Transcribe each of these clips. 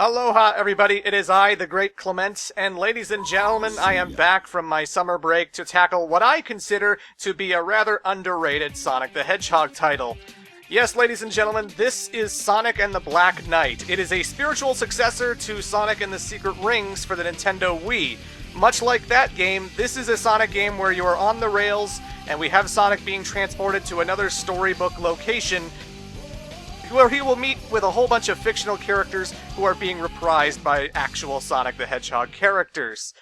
Aloha, everybody. It is I, the Great Clement, and ladies and gentlemen, I am back from my summer break to tackle what I consider to be a rather underrated Sonic the Hedgehog title. Yes, ladies and gentlemen, this is Sonic and the Black Knight. It is a spiritual successor to Sonic and the Secret Rings for the Nintendo Wii. Much like that game, this is a Sonic game where you are on the rails, and we have Sonic being transported to another storybook location where he will meet with a whole bunch of fictional characters who are being reprised by actual Sonic the Hedgehog characters.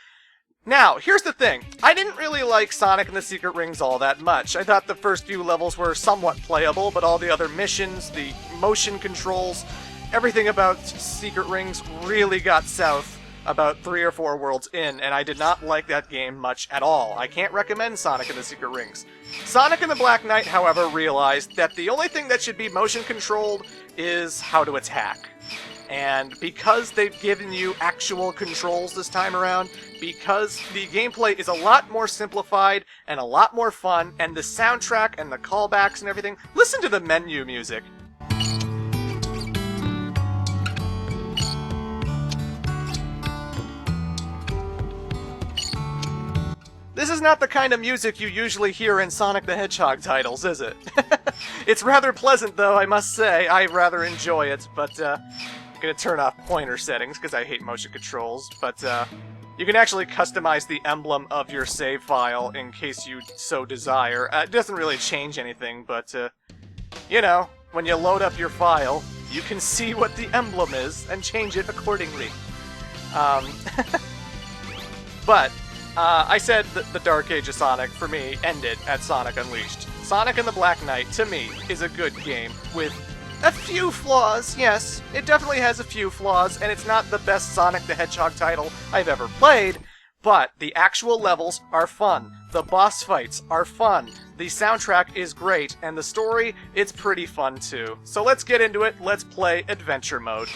Now, here's the thing. I didn't really like Sonic and the Secret Rings all that much. I thought the first few levels were somewhat playable, but all the other missions, the motion controls, everything about Secret Rings really got south about 3 or 4 worlds in, and I did not like that game much at all. I can't recommend Sonic and the Secret Rings. Sonic and the Black Knight, however, realized that the only thing that should be motion controlled is how to attack. And because they've given you actual controls this time around, because the gameplay is a lot more simplified and a lot more fun, and the soundtrack and the callbacks and everything, listen to the menu music. This is not the kind of music you usually hear in Sonic the Hedgehog titles, is it? It's rather pleasant, though, I must say. I rather enjoy it, but I'm gonna turn off pointer settings because I hate motion controls, but you can actually customize the emblem of your save file in case you so desire. It doesn't really change anything, but, you know, when you load up your file, you can see what the emblem is and change it accordingly. But I said that the Dark Age of Sonic, for me, ended at Sonic Unleashed. Sonic and the Black Knight, to me, is a good game, with a few flaws, yes. It definitely has a few flaws, and it's not the best Sonic the Hedgehog title I've ever played, but the actual levels are fun. The boss fights are fun. The soundtrack is great, and the story, it's pretty fun too. So let's get into it, let's play Adventure Mode.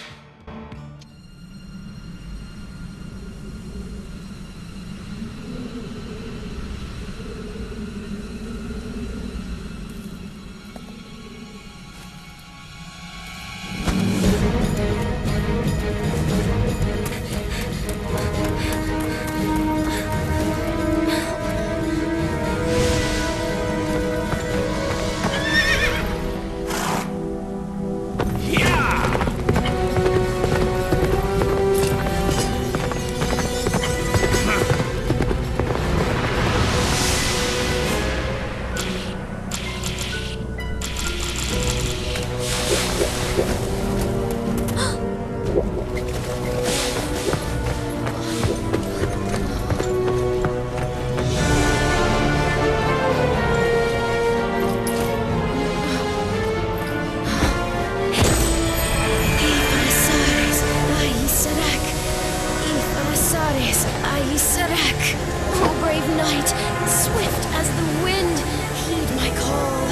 Oh, brave knight, swift as the wind, heed my call.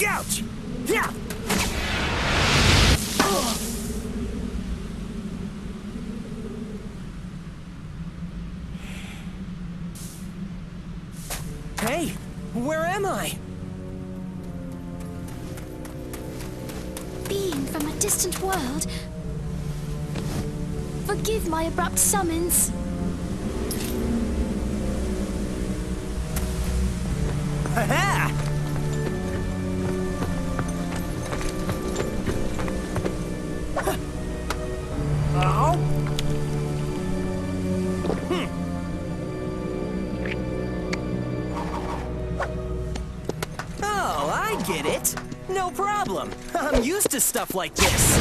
Ouch! Yeah! Hey, where am I? Being from a distant world, forgive my abrupt summons. Ha-ha! Oh? Oh, I get it. No problem. I'm used to stuff like this.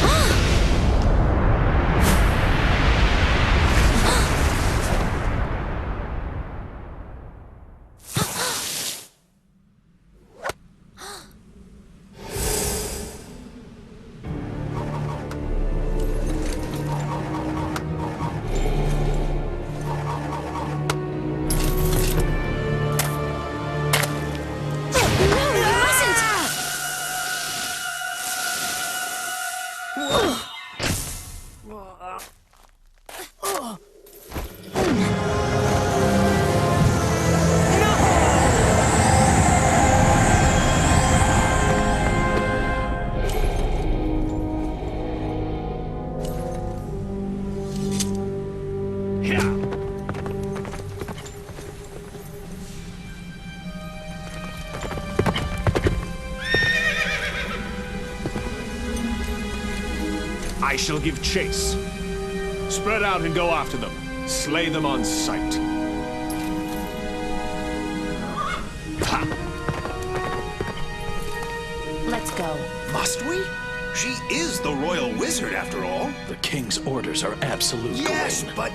I shall give chase. Spread out and go after them. Slay them on sight. Ha! Let's go. Must we? She is the royal wizard, after all. The king's orders are absolute, Yes, Gawain. but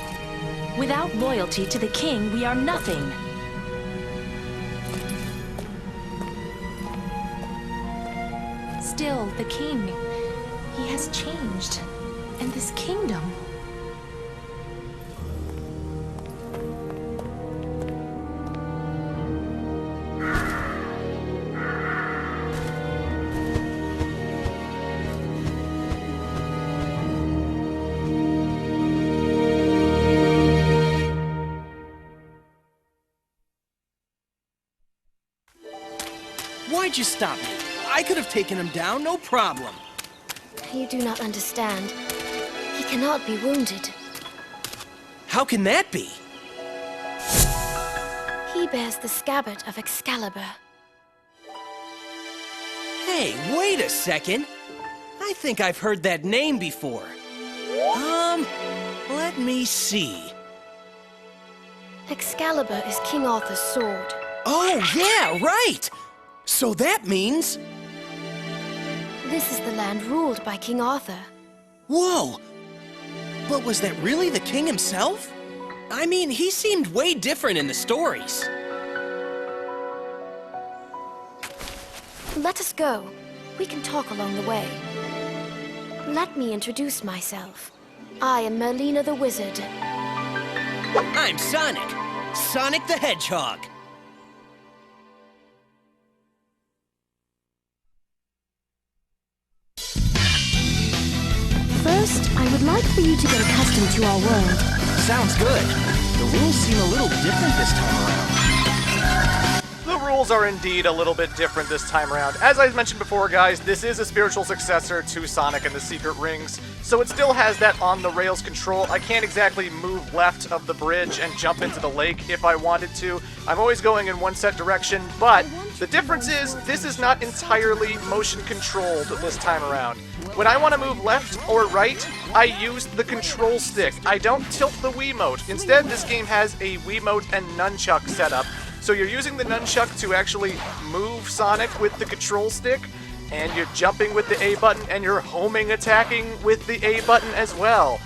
Without loyalty to the king, we are nothing. Still, the king, he has changed. And this kingdom. Why'd you stop me? I could have taken him down, no problem. You do not understand. He cannot be wounded. How can that be? He bears the scabbard of Excalibur. Hey, wait a second. I think I've heard that name before. Let me see. Excalibur is King Arthur's sword. Oh, yeah, right! So that means... This is the land ruled by King Arthur. Whoa! But was that really the king himself? I mean, he seemed way different in the stories. Let us go. We can talk along the way. Let me introduce myself. I am Merlina the Wizard. I'm Sonic. Sonic the Hedgehog. First, I would like for you to get accustomed to our world. Sounds good. The rules seem a little different this time around. The rules are indeed a little bit different this time around. As I mentioned before, guys, this is a spiritual successor to Sonic and the Secret Rings, so it still has that on-the-rails control. I can't exactly move left of the bridge and jump into the lake if I wanted to. I'm always going in one set direction, but the difference is this is not entirely motion-controlled this time around. When I want to move left or right, I use the control stick. I don't tilt the Wiimote. Instead, this game has a Wiimote and nunchuck setup. So you're using the nunchuck to actually move Sonic with the control stick, and you're jumping with the A button, and you're homing attacking with the A button as well.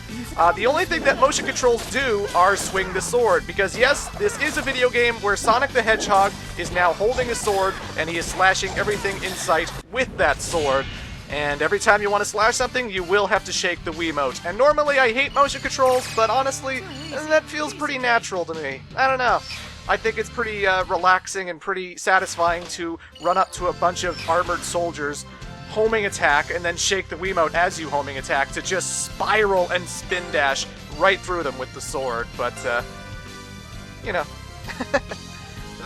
The only thing that motion controls do are swing the sword, because yes, this is a video game where Sonic the Hedgehog is now holding a sword, and he is slashing everything in sight with that sword. And every time you want to slash something, you will have to shake the Wiimote. And normally I hate motion controls, but honestly, that feels pretty natural to me. I don't know. I think it's pretty relaxing and pretty satisfying to run up to a bunch of armored soldiers, homing attack, and then shake the Wiimote as you homing attack to just spiral and spin dash right through them with the sword. But, you know,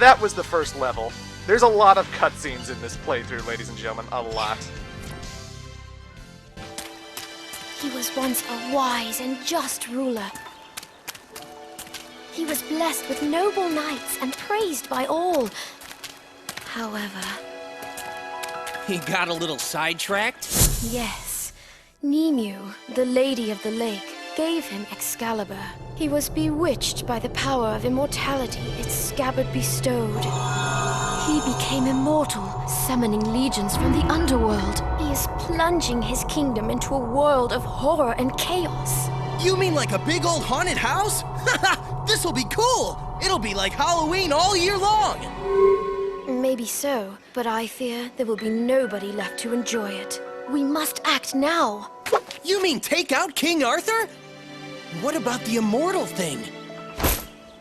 that was the first level. There's a lot of cutscenes in this playthrough, ladies and gentlemen, a lot. He was once a wise and just ruler. He was blessed with noble knights and praised by all. However... He got a little sidetracked? Yes, Nimue, the Lady of the Lake, gave him Excalibur. He was bewitched by the power of immortality its scabbard bestowed. He became immortal, summoning legions from the underworld. He is plunging his kingdom into a world of horror and chaos. You mean like a big old haunted house? Haha, this'll be cool! It'll be like Halloween all year long! Maybe so, but I fear there will be nobody left to enjoy it. We must act now. You mean take out King Arthur? What about the immortal thing?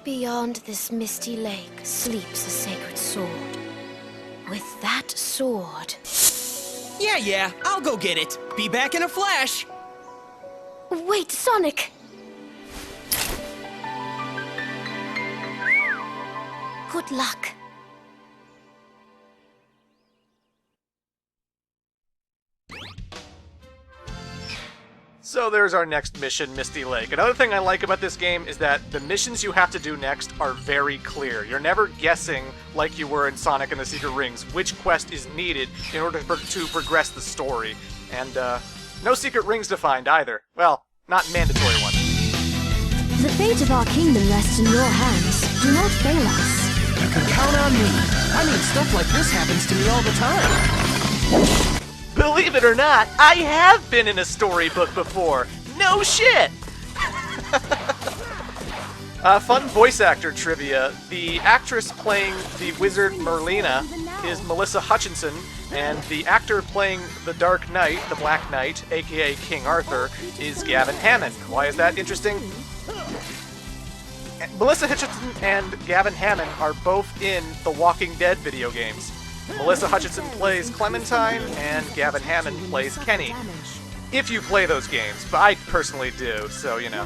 Beyond this misty lake sleeps a sacred sword. With that sword... Yeah, I'll go get it. Be back in a flash. Wait, Sonic! Good luck. So there's our next mission, Misty Lake. Another thing I like about this game is that the missions you have to do next are very clear. You're never guessing, like you were in Sonic and the Secret Rings, which quest is needed in order to progress the story. And, no secret rings to find either. Well, not mandatory ones. The fate of our kingdom rests in your hands. Do not fail us. You can count on me. I mean, stuff like this happens to me all the time. Believe it or not, I have been in a storybook before. No shit! Fun voice actor trivia. The actress playing the wizard Merlina is Melissa Hutchinson, and the actor playing the Dark Knight, the Black Knight, aka King Arthur, is Gavin Hammond. Why is that interesting? Melissa Hutchinson and Gavin Hammond are both in the Walking Dead video games. Melissa Hutchinson plays Clementine, and Gavin Hammond plays Kenny. If you play those games, but I personally do, so you know.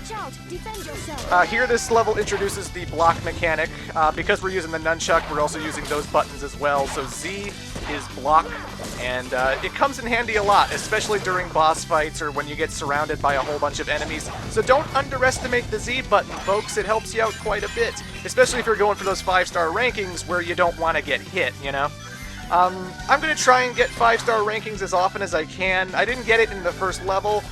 Here this level introduces the block mechanic. Because we're using the nunchuck, we're also using those buttons as well, so Z is block, and it comes in handy a lot, especially during boss fights or when you get surrounded by a whole bunch of enemies. So don't underestimate the Z button, folks, it helps you out quite a bit, especially if you're going for those 5-star rankings where you don't want to get hit, you know? I'm going to try and get 5-star rankings as often as I can. I didn't get it in the first level.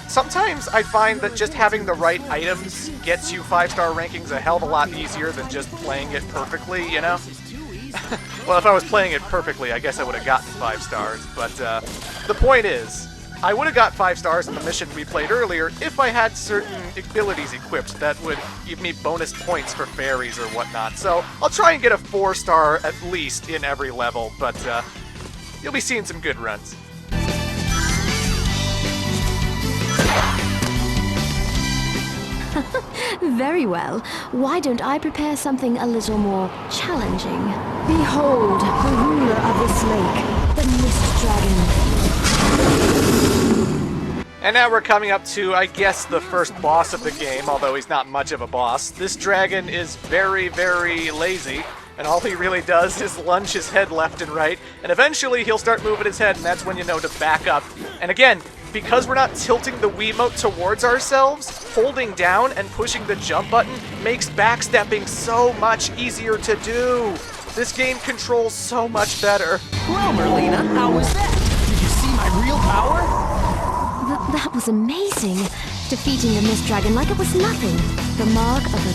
Sometimes I find that just having the right items gets you 5-star rankings a hell of a lot easier than just playing it perfectly, you know? Well, if I was playing it perfectly, I guess I would have gotten 5 stars, but the point is, I would have got 5 stars in the mission we played earlier if I had certain abilities equipped that would give me bonus points for fairies or whatnot. So I'll try and get a 4-star at least in every level, but you'll be seeing some good runs. Very well. Why don't I prepare something a little more challenging? Behold, the ruler of this lake, the Mist Dragon. And now we're coming up to, I guess, the first boss of the game, although he's not much of a boss. This dragon is very, very lazy, and all he really does is lunge his head left and right, and eventually he'll start moving his head, and that's when you know to back up. And again, because we're not tilting the Wiimote towards ourselves, holding down and pushing the jump button makes backstepping so much easier to do. This game controls so much better. Well, Merlina, how was that? Did you see my real power? That was amazing. Defeating the Mist Dragon like it was nothing. The mark of a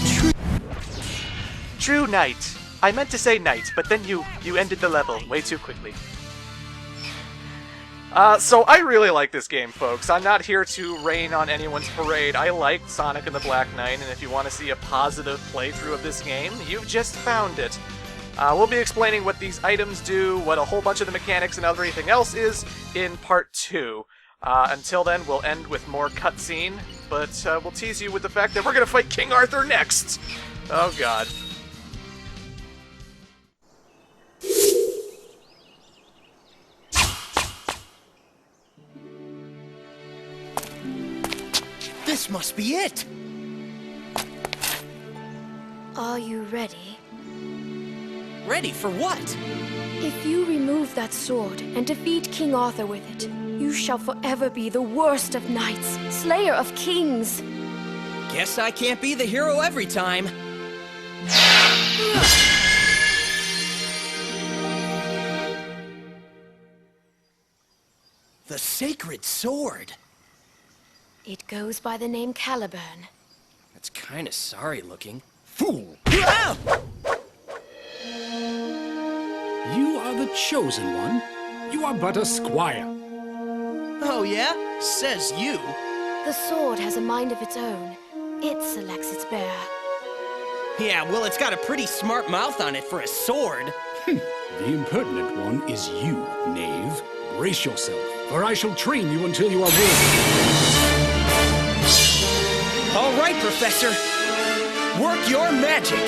true knight. I meant to say knight, but then you ended the level way too quickly. So I really like this game, folks. I'm not here to rain on anyone's parade. I like Sonic and the Black Knight, and if you want to see a positive playthrough of this game, you've just found it. We'll be explaining what these items do, what a whole bunch of the mechanics and everything else is in Part 2. Until then, we'll end with more cutscene, but we'll tease you with the fact that we're going to fight King Arthur next! Oh god. This must be it! Are you ready? Ready for what? If you remove that sword and defeat King Arthur with it, you shall forever be the worst of knights, slayer of kings. Guess I can't be the hero every time. The sacred sword. It goes by the name Caliburn. That's kinda sorry looking. Fool! Ah! You are the chosen one. You are but a squire. Oh yeah? Says you. The sword has a mind of its own. It selects its bearer. Yeah, well, it's got a pretty smart mouth on it for a sword. The impertinent one is you, knave. Brace yourself, for I shall train you until you are worthy. All right, Professor. Work your magic.